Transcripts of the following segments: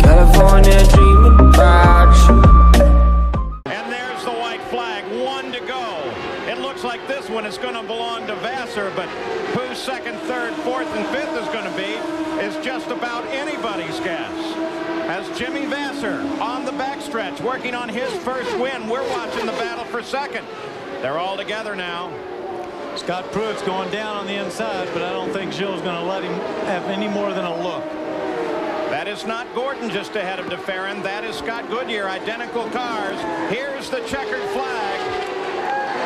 California dreaming about you. And there's the white flag, 1 to go. It looks like this one is going to belong to Vasser, but who's second, third, fourth, and fifth is going to be is just about anybody's guess. As Jimmy Vasser on the backstretch, working on his first win. We're watching the battle for second. They're all together now. Scott Pruitt's going down on the inside, but I don't think Gilles going to let him have any more than a look. That is not Gordon just ahead of DeFerrin. That is Scott Goodyear, identical cars. Here's the checkered flag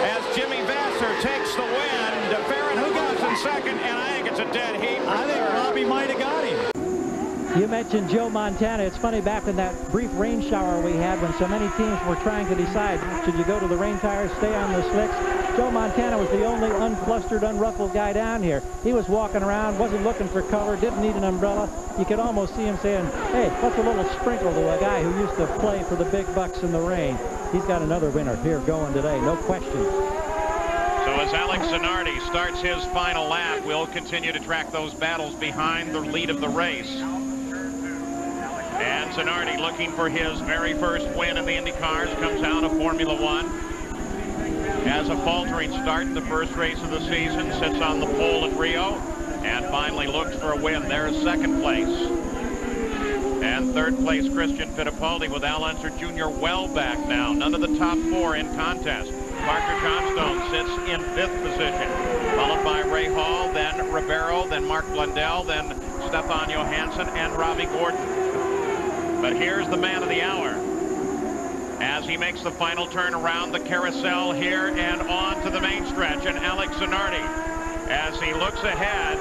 as Jimmy Vasser takes the win. DeFerrin, who goes in second, and I think it's a dead heat. I think Robbie might have got him. You mentioned Joe Montana. It's funny, back in that brief rain shower we had when so many teams were trying to decide, should you go to the rain tires, stay on the slicks? Joe Montana was the only unflustered, unruffled guy down here. He was walking around, wasn't looking for cover, didn't need an umbrella. You could almost see him saying, hey, what's a little sprinkle to a guy who used to play for the big bucks in the rain? He's got another winner here going today, no question. So as Alex Zanardi starts his final lap, we'll continue to track those battles behind the lead of the race. And Zanardi looking for his very first win in the IndyCars, comes out of Formula One. Has a faltering start in the first race of the season, sits on the pole at Rio, and finally looks for a win. There's second place. And third place, Christian Fittipaldi with Al Unser Jr. well back now. None of the top four in contest. Parker Johnstone sits in fifth position, followed by Ray Hall, then Ribeiro, then Mark Blundell, then Stefan Johansson, and Robbie Gordon. But here's the man of the hour as he makes the final turn around the carousel here and on to the main stretch. And Alex Zanardi, as he looks ahead,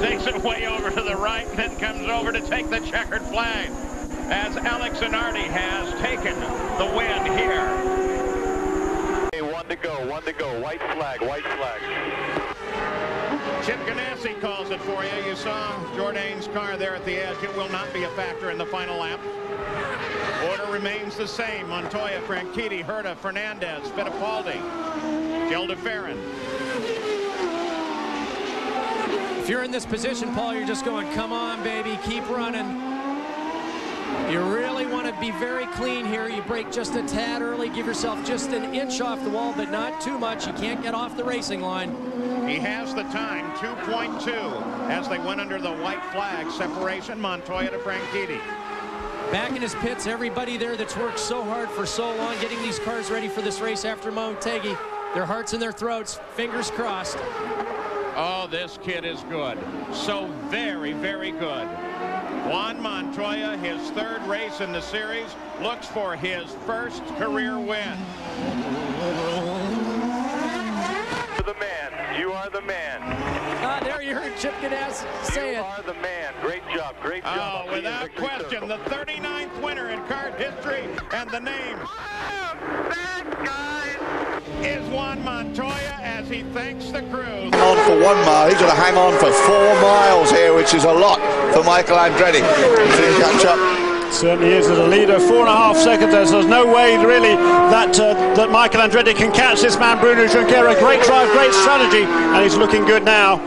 takes it way over to the right, then comes over to take the checkered flag as Alex Zanardi has taken the win here. Hey, 1 to go, white flag, white flag. Chip Ganassi calls it for you. You saw Jourdain's car there at the edge. It will not be a factor in the final lap. Order remains the same. Montoya, Franchitti, Herta, Fernandez, Fittipaldi, Gil DeFerrin. If you're in this position, Paul, you're just going, come on, baby, keep running. You really want to be very clean here. You break just a tad early, give yourself just an inch off the wall, but not too much. You can't get off the racing line. He has the time, 2.2, as they went under the white flag separation, Montoya to Franchitti. Back in his pits, everybody there that's worked so hard for so long, getting these cars ready for this race after Motegi, their hearts in their throats, fingers crossed. Oh, this kid is good. So very, very good. Juan Montoya, his third race in the series, looks for his first career win. You're the man. You are the man. There you heard Chip Ganassi say it. You are the man. Great job. Great job. Oh, without question, the 39th winner in kart history, and the name is Juan Montoya as he thanks the crew. On for 1 mile, he's going to hang on for 4 miles here, which is a lot for Michael Andretti. He's going to catch up. Certainly is as a leader, 4.5 seconds. There's no way really that Michael Andretti can catch this man, Bruno Junqueira. Great drive, great strategy, and he's looking good now.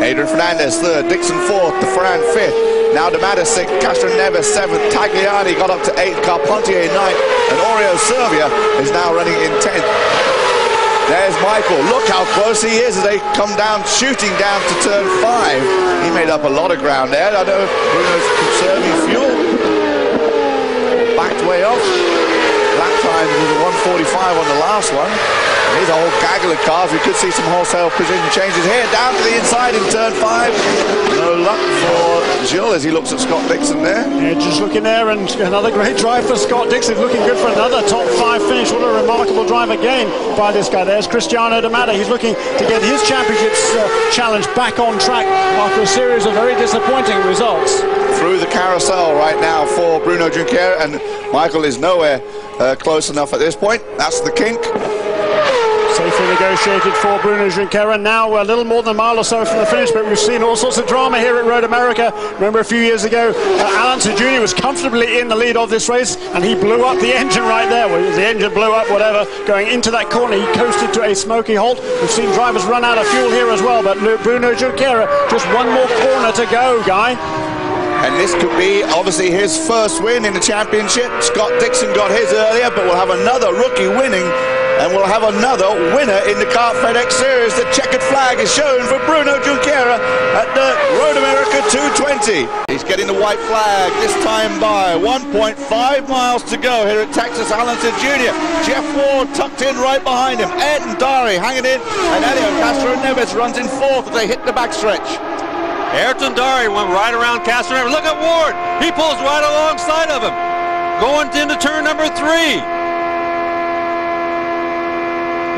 Adrian Fernandez third, Dixon fourth, DeFerrin fifth. Now DeMatis sixth, Castro Neves seventh, Tagliani got up to 8th, Carpentier ninth, and Oreo Servia is now running in 10th. There's Michael. Look how close he is as they come down, shooting down to turn 5. He made up a lot of ground there. I don't know if Bruno's conserving fuel. Backed way off. Lap time was 1:45 on the last one. Here's a whole gaggle of cars. We could see some wholesale position changes here. Down to the inside in turn 5. No luck for Gilles as he looks at Scott Dixon there. Yeah, just looking there, and another great drive for Scott Dixon. Looking good for another top 5 finish. What a remarkable drive again by this guy. There's Cristiano D'Amato. He's looking to get his championships challenge back on track after a series of very disappointing results. Through the carousel right now for Bruno Junqueira, and Michael is nowhere close enough at this point. That's the kink. Safely negotiated for Bruno Junqueira. Now a little more than a mile or so from the finish, but we've seen all sorts of drama here at Road America. Remember a few years ago, Alonso Jr. was comfortably in the lead of this race, and he blew up the engine right there. Well, the engine blew up, whatever, going into that corner. He coasted to a smoky halt. We've seen drivers run out of fuel here as well, but Bruno Junqueira, just one more corner to go, Guy. And this could be obviously his first win in the championship. Scott Dixon got his earlier, but we'll have another rookie winning, and we'll have another winner in the Kart FedEx Series. The checkered flag is shown for Bruno Junqueira at the Road America 220. He's getting the white flag, this time by 1.5 miles to go here at Texas Alonso Jr. Jeff Ward tucked in right behind him. Ed and Dari hanging in, and Elio Castro Neves runs in fourth as they hit the backstretch. Ayrton Dari went right around Castro. Look at Ward. He pulls right alongside of him. Going into turn number 3.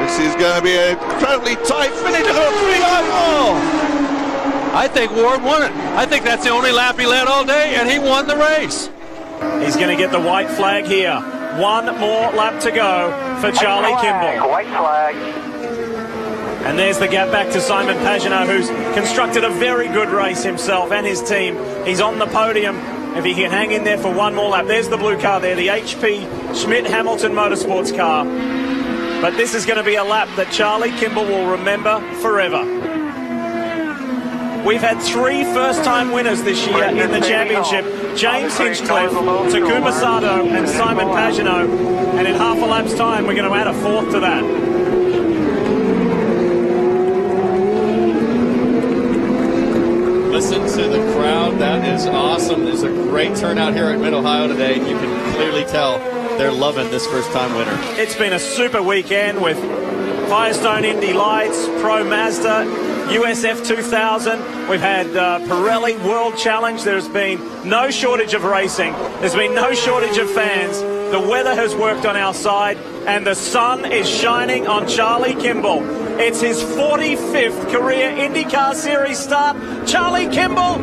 This is going to be an incredibly tight finish. Look at a 3-lap wall. I think Ward won it. I think that's the only lap he led all day, and he won the race. He's going to get the white flag here. One more lap to go for Charlie Kimble. White flag. And there's the gap back to Simon Pagenaud, who's constructed a very good race himself and his team. He's on the podium. If he can hang in there for one more lap. There's the blue car there, the HP Schmidt Hamilton Motorsports car. But this is going to be a lap that Charlie Kimble will remember forever. We've had 3 first-time winners this year in the championship. James Hinchcliffe, Takuma Sato, and Simon Pagenaud. And in half a lap's time, we're going to add a 4th to that. Listen to the crowd. That is awesome. There's a great turnout here at Mid-Ohio today. You can clearly tell they're loving this first-time winner. It's been a super weekend with Firestone Indy Lights, Pro Mazda, USF 2000. We've had Pirelli World Challenge. There's been no shortage of racing. There's been no shortage of fans. The weather has worked on our side, and the sun is shining on Charlie Kimble. It's his 45th career IndyCar Series start. Charlie Kimble